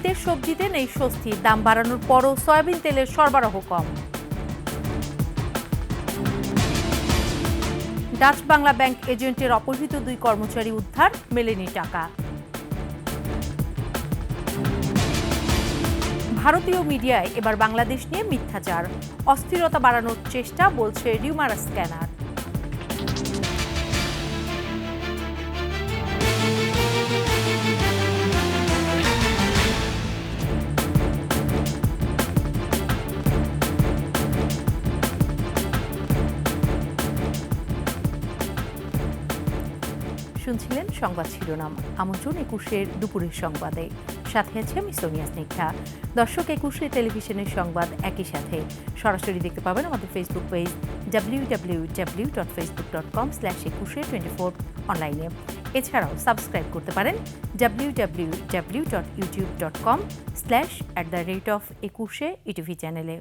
শীতের সবজিতে নেই স্বস্তি, দাম বাড়ানোর পরও সয়াবিন তেলের সরবরাহ কম। ডাচ বাংলা ব্যাংক এজেন্টের অপহৃত 2 কর্মচারী উদ্ধার, মেলেনি টাকা। ভারতীয় মিডিয়ায় এবার বাংলাদেশ নিয়ে মিথ্যাচার, অস্থিরতা বাড়ানোর চেষ্টা বলছে রিউমার স্ক্যানার। শুনছিলেন সংবাদ শিরোনাম। আমন্ত্রণ 21-এর দুপুরের সংবাদে, সাথে আছে আমি সোনিয়া স্নিগ্ধা। দর্শক, 21 টেলিভিশনের সংবাদ একই সাথে সরাসরি দেখতে পাবেন আমাদের ফেসবুক পেজ www.facebook.com/2124 অনলাইনে। এছাড়াও সাবস্ক্রাইব করতে পারেন www.youtube.com/@21 চ্যানেলে।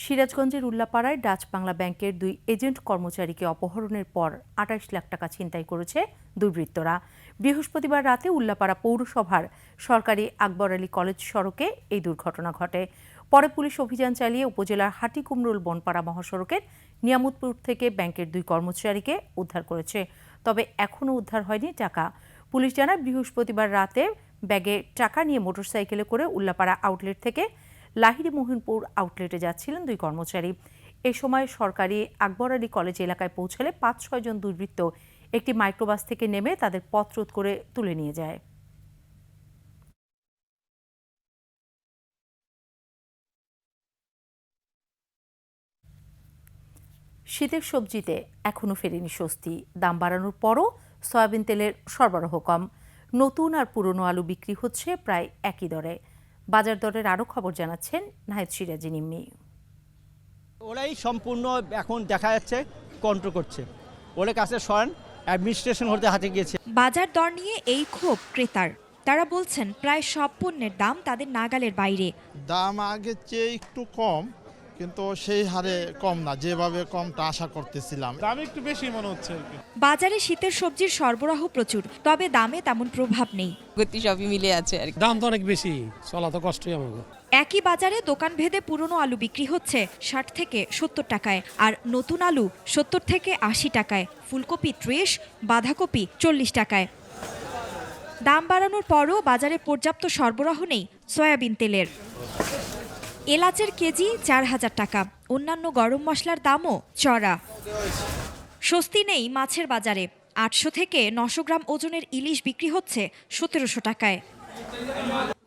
সিরাজগঞ্জের উল্লাপাড়ায় ডাচ বাংলা ব্যাংকের 2 এজেন্ট কর্মচারীকে অপহরণের পর 28 লাখ টাকা ছিনতাই করেছে দুর্বৃত্তরা। বৃহস্পতিবার রাতে উল্লাপাড়া পৌরসভার সরকারি আকবর আলী কলেজ সড়কে এই দুর্ঘটনা ঘটে। পরে পুলিশ অভিযান চালিয়ে উপজেলার হাটিকুমরুল বনপাড়া মহাসড়কের নিয়ামতপুর থেকে ব্যাংকের 2 কর্মচারীকে উদ্ধার করেছে। তবে এখনও উদ্ধার হয়নি টাকা। পুলিশ জানায়, বৃহস্পতিবার রাতে ব্যাগে টাকা নিয়ে মোটরসাইকেলে করে উল্লাপাড়া আউটলেট থেকে লাহিড়ী মোহনপুর আউটলেটে যাচ্ছিলেন 2 কর্মচারী। এ সময় সরকারি আকবর আলী কলেজ এলাকায় পৌঁছালে 5-6 জন দুর্বৃত্ত একটি মাইক্রোবাস থেকে নেমে তাদের পথরোধ করে তুলে নিয়ে যায়। শীতের সবজিতে এখনও ফেরেনি স্বস্তি, দাম বাড়ানোর পরও সয়াবিন তেলের সরবরাহ কম। নতুন আর পুরনো আলু বিক্রি হচ্ছে প্রায় একই দরে। বাজার দরের আরও খবর জানাচ্ছেন নাহিদ সিরাজি নিম্মি। ওরাই সম্পূর্ণ এখন দেখা যাচ্ছে কন্ট্রোল করছে, ওদের কাছে সরান অ্যাডমিনিস্ট্রেশন হতে হাতে গিয়েছে। বাজার দর নিয়ে এই ক্ষোভ ক্রেতার। তারা বলছেন প্রায় সব পণ্যের দাম তাদের নাগালের বাইরে। দাম আগের চেয়ে একটু কম, কিন্তু সেই হারে কম না, যেভাবে কমটা আশা করতেছিলাম। দাম একটু বেশি মনে হচ্ছে। বাজারে শীতের সবজির সরবরাহ প্রচুর, তবে দামে তেমন প্রভাব নেই। গতি সবই মিলে আছে আর দাম তো অনেক বেশি, চলা তো কষ্টই আমাকে। একই বাজারে দোকান ভেদে পুরনো আলু বিক্রি হচ্ছে 60 থেকে 70 টাকায়, আর নতুন আলু 70 থেকে 80 টাকায়, ফুলকপি 30, বাঁধাকপি 40 টাকায়। দাম বাড়ানোর পরও বাজারে পর্যাপ্ত সরবরাহ নেই সয়াবিন তেলের। এলাচের কেজি 4000 টাকা, অন্যান্য গরম মশলার দামও চড়া। স্বস্তি নেই মাছের বাজারে। 800 থেকে 900 গ্রাম ওজনের ইলিশ বিক্রি হচ্ছে 1700 টাকায়।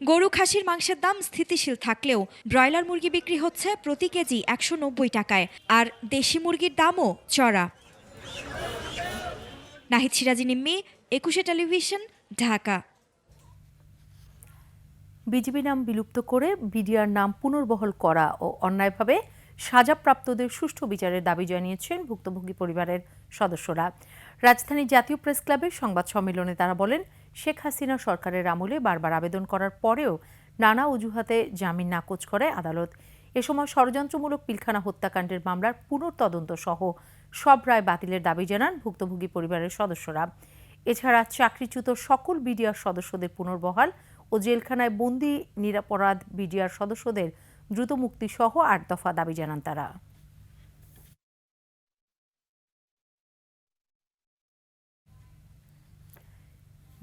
গরু খাসির মাংসের দাম স্থিতিশীল থাকলেও ব্রয়লার মুরগি বিক্রি হচ্ছে প্রতি কেজি 190 টাকায়, আর দেশি মুরগির দামও চড়া। নাহিদ সিরাজি নিম্মি, 21 টেলিভিশন, ঢাকা। বিজিবি নাম বিলুপ্ত করে বিডিআর নাম পুনর্বহাল করা ও অন্যায়ভাবে সাজাপ্রাপ্তদের সুষ্ঠু বিচারের দাবি জানিয়েছেন ভুক্তভোগী পরিবারের সদস্যরা। রাজধানীর জাতীয় প্রেস ক্লাবের সংবাদ সম্মেলনে তারা বলেন, শেখ হাসিনা সরকারের আমলে বারবার আবেদন করার পরেও নানা অজুহাতে জামিন নাকচ করে আদালত। এ সময় ষড়যন্ত্রমূলক পিলখানা হত্যাকাণ্ডের মামলার পুনর্তদন্ত সহ সব রায় বাতিলের দাবি জানান ভুক্তভোগী পরিবারের সদস্যরা। এছাড়া চাকরিচ্যুত সকল বিডিআর সদস্যদের পুনর্বহাল ও জেলখানায় বন্দী নিরাপরাধ বিডিআর সদস্যদের দ্রুত মুক্তি সহ 8 দফা দাবি জানান তারা।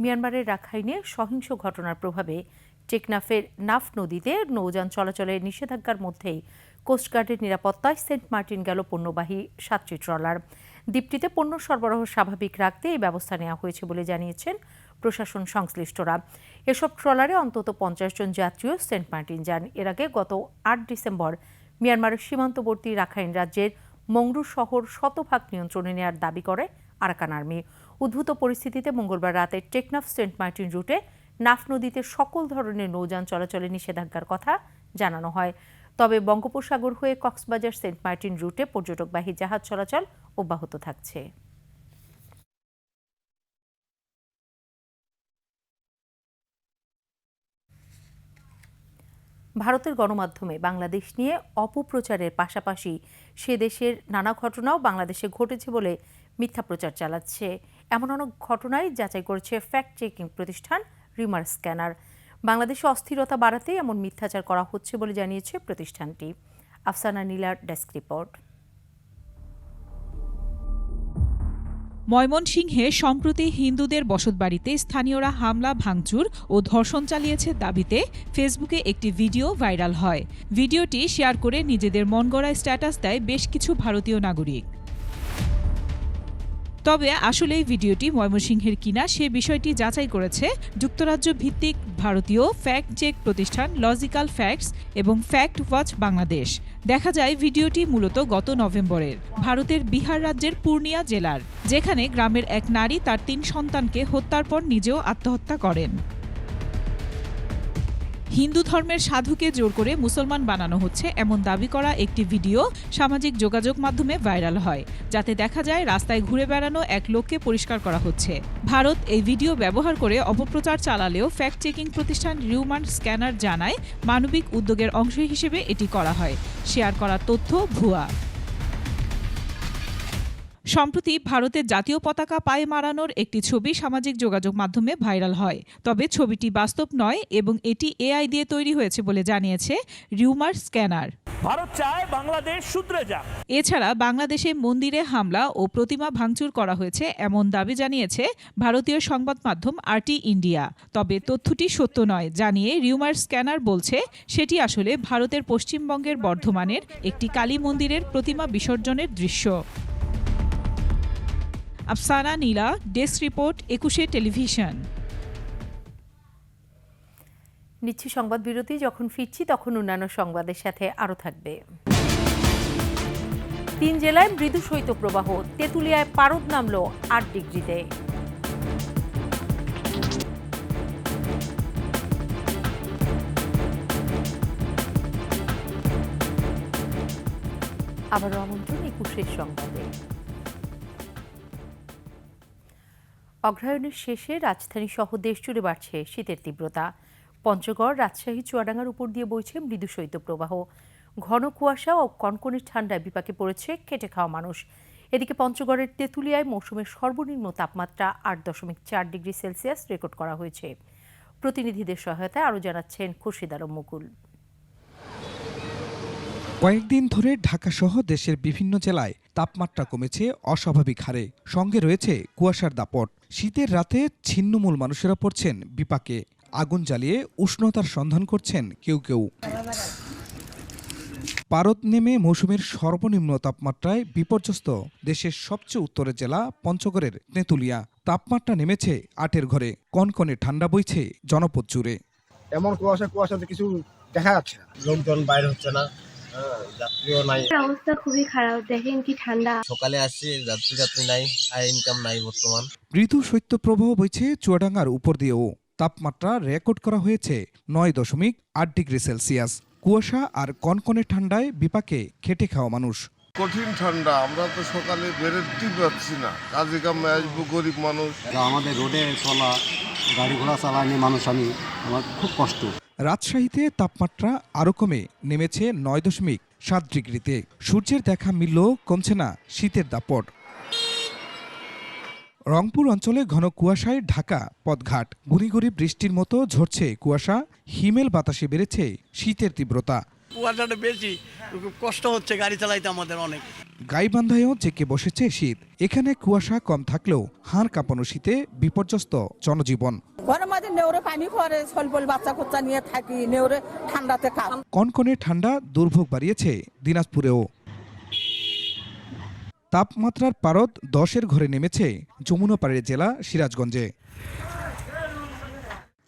মিয়ানমারের রাখাইনে সহিংস ঘটনার প্রভাবে টেকনাফের নাফ নদীতে নৌযান চলাচলের নিষেধাজ্ঞার মধ্যেই কোস্টগার্ডের নিরাপত্তায় সেন্ট মার্টিন গেল পণ্যবাহী 7টি ট্রলার। দ্বীপটিতে পণ্য সরবরাহ স্বাভাবিক রাখতে এই ব্যবস্থা নেওয়া হয়েছে বলে জানিয়েছেন প্রশাসন সংশ্লিষ্টরা। এসব ট্রলারে অন্তত 50 জন যাত্রীও সেন্ট মার্টিন যান। এর আগে গত 8 ডিসেম্বর মিয়ানমারের সীমান্তবর্তী রাখাইন রাজ্যের মংরু শহর শতভাগ নিয়ন্ত্রণে নেওয়ার দাবি করে আরাকান আর্মি। উদ্ভূত পরিস্থিতিতে মঙ্গলবার রাতে টেকনাফ সেন্ট মার্টিন রুটে নাফ নদীতে সকল ধরনের নৌযান চলাচলে নিষেধাজ্ঞার কথা জানানো হয়। তবে বঙ্গোপসাগর হয়ে কক্সবাজার সেন্ট মার্টিন রুটে পর্যটকবাহী জাহাজ চলাচল অব্যাহত থাকছে। ভারতের গণমাধ্যমে বাংলাদেশ নিয়ে অপপ্রচারের পাশাপাশি সে দেশের নানা ঘটনাও বাংলাদেশে ঘটেছে বলে মিথ্যা প্রচার চালাচ্ছে। এমন অনেক ঘটনায় যাচাই করেছে ফ্যাক্ট চেকিং প্রতিষ্ঠান রিউমার স্ক্যানার। বাংলাদেশে অস্থিরতা বাড়াতে এমন মিথ্যাচার করা হচ্ছে বলে জানিয়েছে প্রতিষ্ঠানটি। আফসানা নীলার ডেস্ক রিপোর্ট। ময়মনসিংহে সম্প্রতি হিন্দুদের বসতবাড়িতে স্থানীয়রা হামলা ভাঙচুর ও ধর্ষণ চালিয়েছে দাবিতে ফেসবুকে একটি ভিডিও ভাইরাল হয়। ভিডিওটি শেয়ার করে নিজেদের মনগড়া স্ট্যাটাস দেয় বেশ কিছু ভারতীয় নাগরিক। তবে আসলে এই ভিডিওটি ময়মনসিংহের কিনা সে বিষয়টি যাচাই করেছে যুক্তরাজ্য ভিত্তিক ভারতীয় ফ্যাক্ট চেক প্রতিষ্ঠান লজিক্যাল ফ্যাক্টস এবং ফ্যাক্ট ওয়াচ বাংলাদেশ। দেখা যায় ভিডিওটি মূলত গত নভেম্বরের ভারতের বিহার রাজ্যের পূর্ণিয়া জেলার, যেখানে গ্রামের এক নারী তার ৩ সন্তানকে হত্যার পর নিজেও আত্মহত্যা করেন। হিন্দু ধর্মের সাধুকে জোর করে মুসলমান বানানো হচ্ছে এমন দাবি করা একটি ভিডিও সামাজিক যোগাযোগ মাধ্যমে ভাইরাল হয়, যাতে দেখা যায় রাস্তায় ঘুরে বেড়ানো এক লোককে পরিষ্কার করা হচ্ছে। ভারত এই ভিডিও ব্যবহার করে অপপ্রচার চালালেও ফ্যাক্ট চেকিং প্রতিষ্ঠান রিউমার স্ক্যানার জানায় মানবিক উদ্যোগের অংশ হিসেবে এটি করা হয়। শেয়ার করা তথ্য ভুয়া। সম্প্রতি ভারতের জাতীয় পতাকা পায়ে মারানোর একটি ছবি সামাজিক যোগাযোগ মাধ্যমে ভাইরাল হয়। তবে ছবিটি বাস্তব নয় এবং এটি এআই দিয়ে তৈরি হয়েছে বলে জানিয়েছে রিউমার স্ক্যানার। ভারত চায় বাংলাদেশ শুধরে যাক। এছাড়া বাংলাদেশে মন্দিরে হামলা ও প্রতিমা ভাঙচুর করা হয়েছে এমন দাবি জানিয়েছে ভারতীয় সংবাদ মাধ্যম RT ইন্ডিয়া। তবে তথ্যটি সত্য নয় জানিয়ে রিউমার স্ক্যানার বলছে সেটি আসলে ভারতের পশ্চিমবঙ্গের বর্ধমানের একটি কালী মন্দিরের প্রতিমা বিসর্জনের দৃশ্য। আফসানা নীলা, ডেস্ক রিপোর্ট, 21 টেলিভিশন। নিচ্ছি সংবাদ বিরতি। যখন ফিরছি তখন অন্যান্য সংবাদের সাথে আরও থাকবে। 3 জেলায় মৃদু শৈত্যপ্রবাহ, তেঁতুলিয়ায় পারদ নামল 8 ডিগ্রিতে। আবারও আমন্ত্রণ 21 সংবাদে। অগ্রহায়ণের শেষে রাজধানী সহ দেশজুড়ে বাড়ছে শীতের তীব্রতা। পঞ্চগড়, রাজশাহী, চুয়াডাঙ্গার উপর দিয়ে বইছে মৃদু শৈত্যপ্রবাহ। ঘন কুয়াশা ও কনকনে ঠান্ডায় বিপাকে পড়েছে খেটে খাওয়া মানুষ। এদিকে পঞ্চগড়ের তেঁতুলিয়ায় মৌসুমের সর্বনিম্ন তাপমাত্রা 8.4 ডিগ্রি সেলসিয়াস রেকর্ড করা হয়েছে। প্রতিনিধিদের সহায়তায় আরও জানাচ্ছেন খুরশিদ আলম মুকুল। কয়েকদিন ধরে ঢাকাসহ দেশের বিভিন্ন জেলায় তাপমাত্রা কমেছে অস্বাভাবিক হারে। সঙ্গে রয়েছে কুয়াশার দাপট। শীতের রাতে ছিন্নমূল মানুষেরা পড়ছেন বিপাকে। আগুন জ্বালিয়ে উষ্ণতার সন্ধান করছেন কেউ কেউ। পারদ নেমে মৌসুমের সর্বনিম্ন তাপমাত্রায় বিপর্যস্ত দেশের সবচেয়ে উত্তরের জেলা পঞ্চগড়ের তেঁতুলিয়া। তাপমাত্রা নেমেছে 8-এর ঘরে। কনকনে ঠান্ডা বইছে জনপদ জুড়ে। এমন কুয়াশাতে কিছু দেখা যাচ্ছে না, লোকজন বাইরে হচ্ছে না, যাত্রীও নাই। অবস্থা খুবই খারাপ, দেখেন কি ঠান্ডা। সকালে আসছি, যাত্রী নাই, আয় ইনকাম নাই বর্তমান। মৃদু শৈত্যপ্রবাহ বইছে চুয়াডাঙ্গার উপর দিয়েও। তাপমাত্রা রেকর্ড করা হয়েছে 9.8 ডিগ্রি সেলসিয়াস। কুয়াশা আর কনকনে ঠান্ডায় বিপাকে খেটে খাওয়া মানুষ। কঠিন ঠান্ডা, আমরা তো সকালে বেরোতে পারছি না, কাজে কামে আসবো, গরিব মানুষ। আমাদের রোডে চলা, গাড়ি ঘোড়া চালানি মানুষ, আমার খুব কষ্ট। রাজশাহীতে তাপমাত্রা আরও কমে নেমেছে 9.7 ডিগ্রিতে। সূর্যের দেখা মিললেও কমছে না শীতের দাপট। রংপুর অঞ্চলে ঘন কুয়াশায় ঢাকা পথঘাট। গুঁড়ি গুঁড়ি বৃষ্টির মতো ঝরছে কুয়াশা। হিমেল বাতাসে বেড়েছে শীতের তীব্রতা। কুয়াশাটা বেশি, কষ্ট হচ্ছে গাড়ি চালাইতে আমাদের অনেক। গাইবান্ধায়ও জেঁকে বসেছে শীত। এখানে কুয়াশা কম থাকলেও হাড় কাঁপানো শীতে বিপর্যস্ত জনজীবন। ঘরের মাঝে নেউরে পানি পড়ে, স্বল্প বাচ্চা কুচ্চা নিয়ে থাকি, নেউরে ঠান্ডাতে খাও। কনকনে ঠান্ডা দুর্ভোগ বাড়িয়েছে দিনাজপুরেও। তাপমাত্রার পারদ 10-এর ঘরে নেমেছে যমুনাপাড়ের জেলা সিরাজগঞ্জে।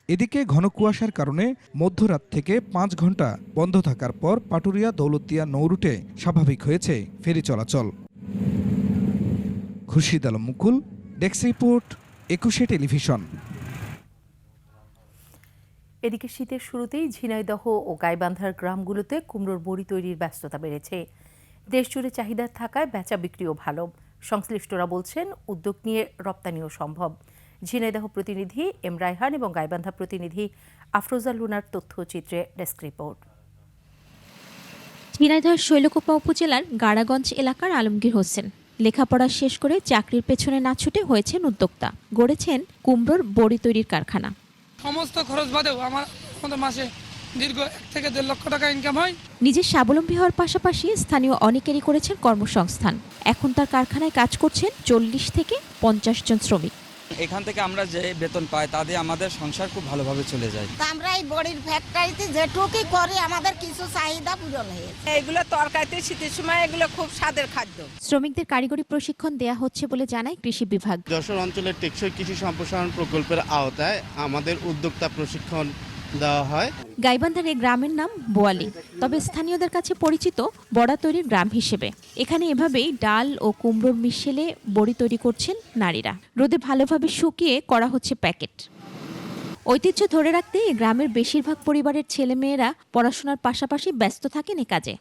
এদিকে ঘন কুয়াশার কারণে মধ্যরাত থেকে 5 ঘন্টা বন্ধ থাকার পর পাটুরিয়া দৌলতদিয়া নৌরুটে স্বাভাবিক হয়েছে ফেরি চলাচল। খুরশিদ আলম মুকুল, ডেস্ক রিপোর্ট, 21 টেলিভিশন। এদিকে শীতের শুরুতেই ঝিনাইদহ ও গাইবান্ধার গ্রামগুলোতে কুমড়োর বড়ি তৈরির ব্যস্ততা বেড়েছে। দেশজুড়ে চাহিদা থাকায় বেচা বিক্রিও ভালো। সংশ্লিষ্টরা বলছেন উদ্যোগ নিয়ে রপ্তানিও সম্ভব। ঝিনাইদহ প্রতিনিধি এম রায়হান এবং গাইবান্ধা প্রতিনিধি আফরোজা লুনার তথ্যচিত্রে ডেস্ক রিপোর্ট। ঝিনাইদহ শৈলকুপা উপজেলার গাড়াগঞ্জ এলাকার আলমগীর হোসেন লেখাপড়া শেষ করে চাকরির পেছনে না ছুটে হয়েছেন উদ্যোক্তা, গড়েছেন কুমড়োর বড়ি তৈরির কারখানা। সমস্ত খরচ বাদেও আমাদের মাসে দীর্ঘ 1 থেকে 1.5 লক্ষ টাকা ইনকাম হয়। নিজে স্বাবলম্বী হওয়ার পাশাপাশি স্থানীয় অনেকেরই করেছেন কর্মসংস্থান। এখন তার কারখানায় কাজ করছেন 40 থেকে 50 জন শ্রমিক। এখান থেকে আমরা যে বেতন পাই তা দিয়ে আমাদের সংসার খুব ভালোভাবে চলে যায়। আমরা এই বড়ির ফ্যাক্টরিতে যেটুকুই করি আমাদের কিছু চাহিদা পূরণ হয়েছে। এগুলো তরকারিতে শীতের সময় এগুলো খুব স্বাদের খাদ্য। শ্রমিকদের কারিগরি প্রশিক্ষণ দেয়া হচ্ছে বলে জানায় কৃষি বিভাগ। যশোর অঞ্চলের টেকসই কৃষি সম্প্রসারণ প্রকল্পের আওতায় আমাদের উদ্যোক্তা প্রশিক্ষণ দেওয়া হয়। গাইবান্ধার এই গ্রামের নাম বোয়ালি, তবে স্থানীয়দের কাছে পরিচিত বড়া তৈরির গ্রাম হিসেবে। এখানে এভাবেই ডাল ও কুমড়োর মিশেলে বড়ি তৈরি করছেন নারীরা। রোদে ভালোভাবে শুকিয়ে করা হচ্ছে প্যাকেট। ঐতিহ্য ধরে রাখতে এই গ্রামের বেশিরভাগ পরিবারের ছেলেমেয়েরা পড়াশোনার পাশাপাশি ব্যস্ত থাকেন এ কাজে।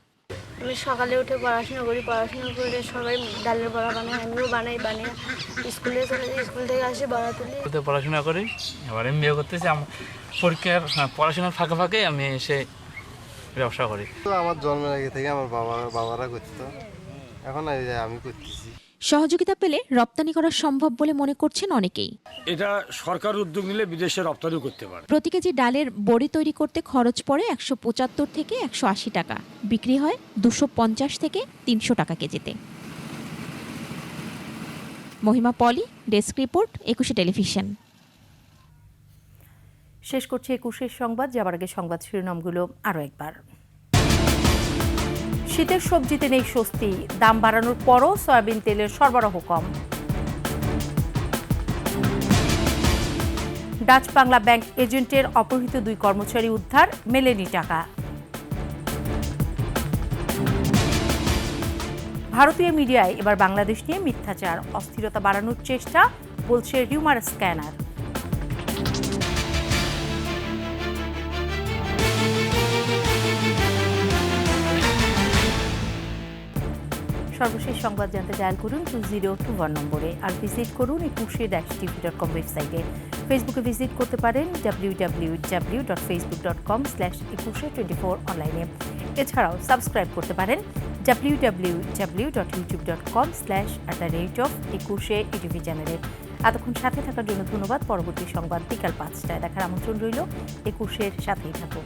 আমি সকালে উঠে পড়াশোনা করি, পড়াশোনা করে সবাই ডালের বড়া বানাই, আমিও বানিয়ে স্কুলে চলে যাই, স্কুল থেকে আসে বড়া তুলি। পড়াশোনা করি, এবার এমবিএ করতেছি। পরীক্ষার পড়াশোনার ফাঁকে ফাঁকে আমি এসে ব্যবসা করি। আমার জন্মের আগে থেকে আমার বাবারা করতো, এখন আমি করতেছি। সহযোগিতা পেলে রপ্তানি করা সম্ভব বলে মনে করছেন অনেকেই। এটা সরকার উদ্যোগ নিলে বিদেশে রপ্তানি করতে পারে। প্রতি কেজি ডালের বড়ি তৈরি করতে খরচ পড়ে 175 থেকে 180 টাকা, বিক্রি হয় 250 থেকে 300 টাকা কেজিতে। মহিমা পলি, ডেস্ক রিপোর্ট, 21 টেলিভিশন। শেষ করছে 21 সংবাদ। যাবার আগে সংবাদ শিরোনামগুলো আরও একবার। শীতের সবজিতে নেই স্বস্তি, দাম বাড়ানোর পরও সয়াবিন তেলের সরবরাহ কম। ডাচ বাংলা ব্যাংক এজেন্টের অপহৃত 2 কর্মচারী উদ্ধার, মেলেনি টাকা। ভারতীয় মিডিয়ায় এবার বাংলাদেশ নিয়ে মিথ্যাচার, অস্থিরতা বাড়ানোর চেষ্টা, বলছে রিউমার স্ক্যানার। সর্বশেষ সংবাদ জানতে ডায়াল করুন 2021 নম্বরে, আর ভিজিট করুন ekushe-tv.com ওয়েবসাইটে। ফেসবুকে ভিজিট করতে পারেন www.facebook.com/ekushe24 অনলাইনে। এছাড়াও সাবস্ক্রাইব করতে পারেন www.youtube.com/@ekushe চ্যানেলে। এতক্ষণ সাথে থাকার জন্য ধন্যবাদ। পরবর্তী সংবাদ বিকাল 5টায় দেখার আমন্ত্রণ রইল। 21-এর সাথেই থাকুন।